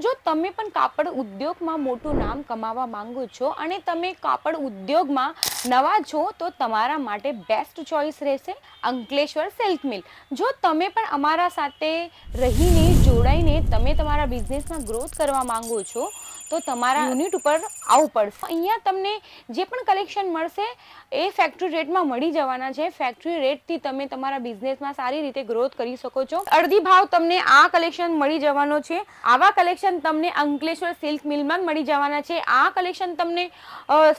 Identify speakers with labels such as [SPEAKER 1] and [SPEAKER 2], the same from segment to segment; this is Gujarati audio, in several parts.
[SPEAKER 1] જો તમે પણ કાપડ ઉદ્યોગમાં મોટું નામ કમાવા માંગો છો અને તમે કાપડ ઉદ્યોગમાં નવા છો તો તમારા માટે બેસ્ટ ચોઇસ રહેશે અંકલેશ્વર સિલ્ક મિલ. જો તમે પણ અમારા સાથે રહીને જોડાઈને તમે તમારા બિઝનેસમાં ગ્રોથ કરવા માંગો છો તો તમારા યુનિટ ઉપર આવવું પડશે. અહીંયા તમને જે પણ કલેક્શન મળશે એ ફેક્ટરી રેટમાં મળી જવાના છે. ફેક્ટરી રેટથી તમે તમારા બિઝનેસમાં સારી રીતે ગ્રોથ કરી શકો છો. અડધી ભાવ તમને આ કલેક્શન મળી જવાનો છે. આવા કલેક્શન તમને અંકલેશ્વર સિલ્ક મિલમાં મળી જવાના છે. આ કલેક્શન તમને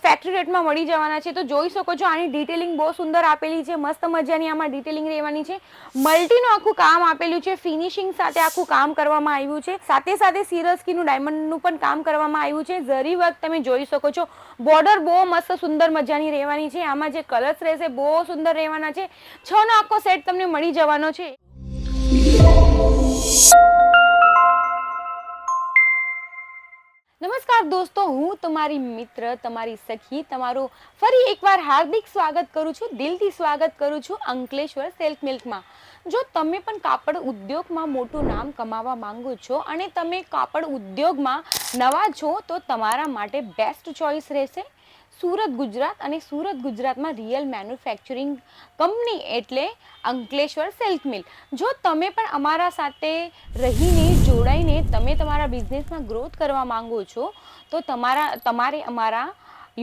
[SPEAKER 1] ફેક્ટરી રેટમાં મળી જવાના છે. તો જોઈ શકો છો આની ડિટેલિંગ બહુ સુંદર આપેલી છે. મસ્ત મજાની આમાં ડિટેલિંગ રહેવાની છે. મલ્ટીનું આખું કામ આપેલું છે. ફિનિશિંગ સાથે આખું કામ કરવામાં આવ્યું છે. સાથે સાથે સિરસ્કીનું ડાયમંડનું પણ કામ કરવામાં આવ્યું છે. ઝરી વર્ક તમે જોઈ શકો છો. બોર્ડર બહુ મસ્ત સુંદર મજાની રહેવાની છે. આમાં જે કલર્સ રહેશે બહુ સુંદર રહેવાના છે. 6 નો આખો સેટ તમને મળી જવાનો છે. નમસ્કાર દોસ્તો, હું તમારી મિત્ર, તમારી સખી, તમારું ફરી એકવાર હાર્દિક સ્વાગત કરું છું, દિલથી સ્વાગત કરું છું અંકલેશ્વર સિલ્ક મિલ્કમાં. જો તમે પણ કાપડ ઉદ્યોગમાં મોટું નામ કમાવા માંગો છો અને તમે કાપડ ઉદ્યોગમાં નવા છો તો તમારા માટે બેસ્ટ ચોઇસ રહેશે સુરત ગુજરાત. અને સુરત ગુજરાતમાં રિયલ મેન્યુફેક્ચરિંગ કંપની એટલે અંકલેશ્વર સિલ્ક મિલ. જો તમે પણ અમારા સાથે રહીને જોડાઈને તમે તમારા બિઝનેસમાં ગ્રોથ કરવા માંગો છો તો તમારે અમારા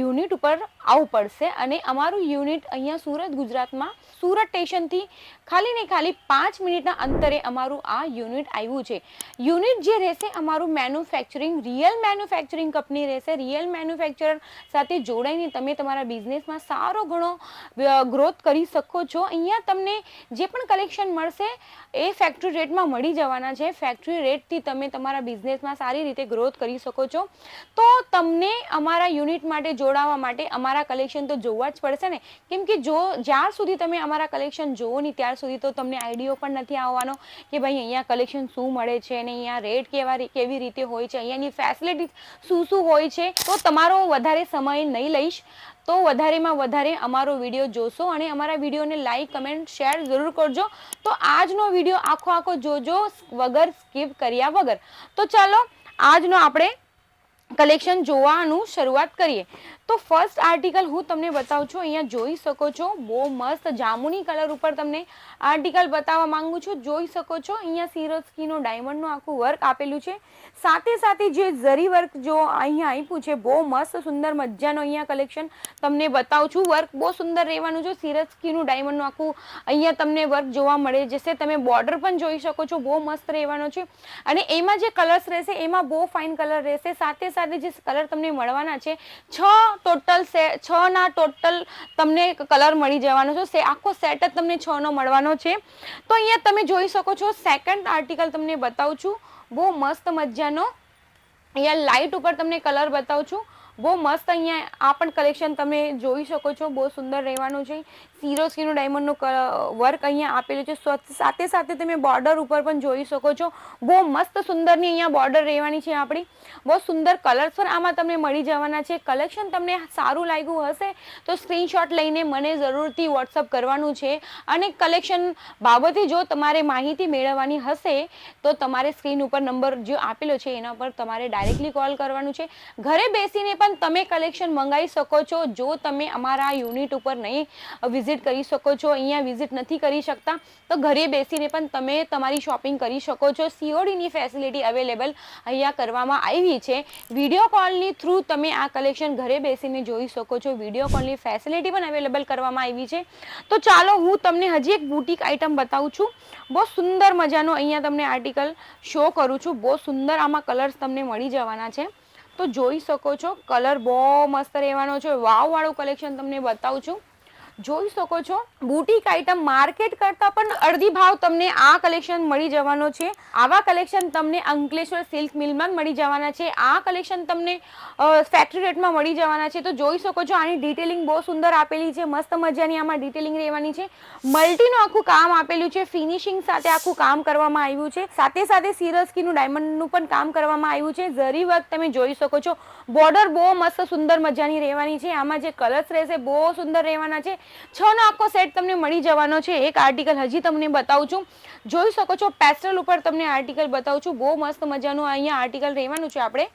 [SPEAKER 1] યુનિટ ઉપર આવવું પડશે. અને અમારું યુનિટ અહીંયા સુરત ગુજરાતમાં સુરત સ્ટેશનથી ખાલી ને ખાલી 5 મિનિટના અંતરે અમારું આ યુનિટ આવ્યું છે. યુનિટ જે રહેશે અમારું મેન્યુફેક્ચરિંગ રિયલ મેન્યુફેક્ચરિંગ કંપની રહેશે. રિયલ મેન્યુફેક્ચરર સાથે જોડાઈને તમે તમારા બિઝનેસમાં સારો ઘણો ગ્રોથ કરી શકો છો. અહીંયા તમને જે પણ કલેક્શન મળશે એ ફેક્ટરી રેટમાં મળી જવાના છે. ફેક્ટરી રેટથી તમે તમારા બિઝનેસમાં સારી રીતે ગ્રોથ કરી શકો છો. તો તમને અમારા યુનિટ માટે જોડાવા માટે અમારા કલેક્શન તો જોવા જ પડશે ને, કેમ કે જ્યાર સુધી તમે અમારા કલેક્શન જોવો નહીં ત્યાર સુધી તો તમને આઈડિયો પણ નથી આવવાનો કે ભાઈ અહીંયા કલેક્શન શું મળે છે અને અહીંયા રેટ કેવી રીતે હોય છે, અહીંયાની ફેસિલિટી શું હોય છે. તો તમારો વધારે સમય નહીં લઈશ તો વધારેમાં વધારે અમારો વિડીયો જોશો અને અમારા વિડીયોને લાઈક, કમેન્ટ, શેર જરૂર કરજો. તો આજનો વિડીયો આખો જોજો વગર સ્કીપ કર્યા વગર. તો ચાલો આજનો આપણે કલેક્શન જોવાનું શરૂઆત કરીએ. તો ફર્સ્ટ આર્ટિકલ હું તમને બતાવું છું. અહીંયા જોઈ શકો છો બહુ મસ્ત જામુની કલર ઉપર તમને આર્ટિકલ બતાવવા માંગુ છું. જોઈ શકો છો અહીંયા સિરોસ્કીનો ડાયમંડનું આખું વર્ક આપેલું છે. સાથે સાથે જે ઝરી વર્ક જો અહીંયા આપ્યું છે બહુ મસ્ત સુંદર મજાનો અહીંયા કલેક્શન તમને બતાવું છું. વર્ક બહુ સુંદર રહેવાનું છે. સિરોસ્કીનું ડાયમંડનું આખું અહીંયા તમને વર્ક જોવા મળે જશે. તમે બોર્ડર પણ જોઈ શકો છો બહુ મસ્ત રહેવાનો છે. અને એમાં જે કલર્સ રહેશે એમાં બહુ ફાઇન કલર રહેશે. સાથે સાથે જે કલર તમને મળવાના છે 6 ના ટોટલ તમને કલર મળી જવાનો છે. આખો સેટ જ તમને 6 નો મળવાનો છે. તો અહીંયા તમે જોઈ શકો છો સેકન્ડ આર્ટિકલ તમને બતાવું છું. બહુ મસ્ત મજાનો અહીંયા લાઇટ ઉપર તમને કલર બતાવું છું. બહુ મસ્ત અહીંયા આ પણ કલેક્શન તમે જોઈ શકો છો બહુ સુંદર રહેવાનું છે. સિરોસ્કીનું ડાયમંડનું વર્ક અહીંયા આપેલું છે. સાથે સાથે તમે બોર્ડર ઉપર પણ જોઈ શકો છો બહુ મસ્ત સુંદરની અહીંયા બોર્ડર રહેવાની છે આપણી. બહુ સુંદર કલર્સ પણ આમાં તમને મળી જવાના છે. કલેક્શન તમને સારું લાગ્યું હશે તો સ્ક્રીનશોટ લઈને મને જરૂરથી વોટ્સઅપ કરવાનું છે. અને કલેક્શન બાબતે જો તમારે માહિતી મેળવવાની હશે તો તમારે સ્ક્રીન ઉપર નંબર જે આપેલો છે એના પર તમારે ડાયરેક્ટલી કોલ કરવાનું છે. ઘરે બેસીને પણ તમે કલેક્શન મંગાવી શકો છો. જો તમે અમારા યુનિટ ઉપર નહીં વિઝિટ કરી શકો છો, અહીંયા વિઝિટ નથી કરી શકતા તો ઘરે બેસીને પણ તમે તમારી શોપિંગ કરી શકો છો. સીઓડીની ફેસિલિટી અવેલેબલ અહીંયા કરવામાં આવી છે. વિડીયો કોલની થ્રુ તમે આ કલેક્શન ઘરે બેસીને જોઈ શકો છો. વિડીયો કોલની ફેસિલિટી પણ અવેલેબલ કરવામાં આવી છે. તો ચાલો હું તમને હજી એક બુટીક આઇટમ બતાવું છું. બહુ સુંદર મજાનો અહીંયા તમને આર્ટિકલ શો કરું છું. બહુ સુંદર આમાં કલર્સ તમને મળી જવાના છે. તો જોઈ શકો છો કલર બહુ મસ્ત રહેવાનો છે. વાવ વાળું કલેક્શન તમને બતાવું છું. જોઈ શકો છો બુટીક આઇટમ માર્કેટ કરતા પણ અડધી ભાવ તમને આ કલેક્શન મળી જવાનો છે. આવા કલેક્શન તમને અંકલેશ્વર સિલ્ક મિલમાં મળી જવાના છે. આ કલેક્શન તમને ફેક્ટરી રેટમાં મળી જવાના છે. તો જોઈ શકો છો આની ડિટેલિંગ બહુ સુંદર આપેલી છે. મસ્ત મજાની આમાં ડિટેલિંગ રહેવાની છે. મલ્ટીનું આખું કામ આપેલું છે. ફિનિશિંગ સાથે આખું કામ કરવામાં આવ્યું છે. સાથે સાથે સિરોસ્કીનું ડાયમંડનું પણ કામ કરવામાં આવ્યું છે. ઝરી વર્ક તમે જોઈ શકો છો. બોર્ડર બહુ મસ્ત સુંદર મજાની રહેવાની છે. આમાં જે કલર્સ રહેશે બહુ સુંદર રહેવાના છે. 6 નો આખો સેટ તમને મળી જવાનો છે. એક આર્ટિકલ હજી તમને બતાવું છું, જોઈ શકો છો પેસ્ટલ ઉપર તમને આર્ટિકલ બતાવું છું. બહુ મસ્ત મજાનું અહીંયા આર્ટિકલ રહેવાનું છે આપણે,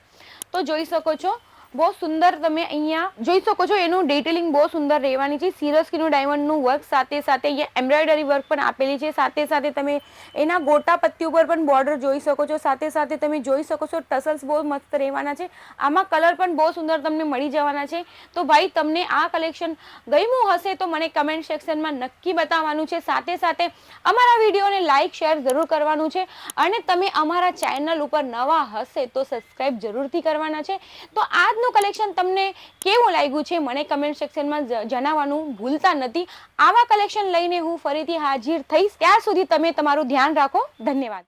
[SPEAKER 1] તો જોઈ શકો છો બહુ સુંદર તમે અહીંયા જોઈ શકો છો. એનું ડિટેલિંગ બહુ સુંદર રહેવાની છે. સિરોસ્કીનું ડાયમંડનું વર્ક સાથે સાથે અહીંયા એમ્બ્રોઇડરી વર્ક પણ આપેલી છે. સાથે સાથે તમે એના ગોટા પત્તી ઉપર પણ બોર્ડર જોઈ શકો છો. સાથે સાથે તમે જોઈ શકો છો ટસલ્સ બહુ મસ્ત રહેવાના છે. આમાં કલર પણ બહુ સુંદર તમને મળી જવાના છે. તો ભાઈ તમને આ કલેક્શન ગમ્યું હશે તો મને કમેન્ટ સેક્શનમાં નક્કી બતાવવાનું છે. સાથે સાથે અમારા વિડીયોને લાઇક શેર જરૂર કરવાનું છે. અને તમે અમારા ચેનલ ઉપર નવા હશે તો સબસ્ક્રાઇબ જરૂરથી કરવાના છે. તો આજનું કલેક્શન તમને કેવું લાગ્યું છે મને કમેન્ટ સેક્શનમાં જણાવવાનું ભૂલતા નથી. આવા કલેક્શન લઈને હું ફરીથી હાજર થઈશ. ત્યાં સુધી તમે તમારું ધ્યાન રાખો. ધન્યવાદ.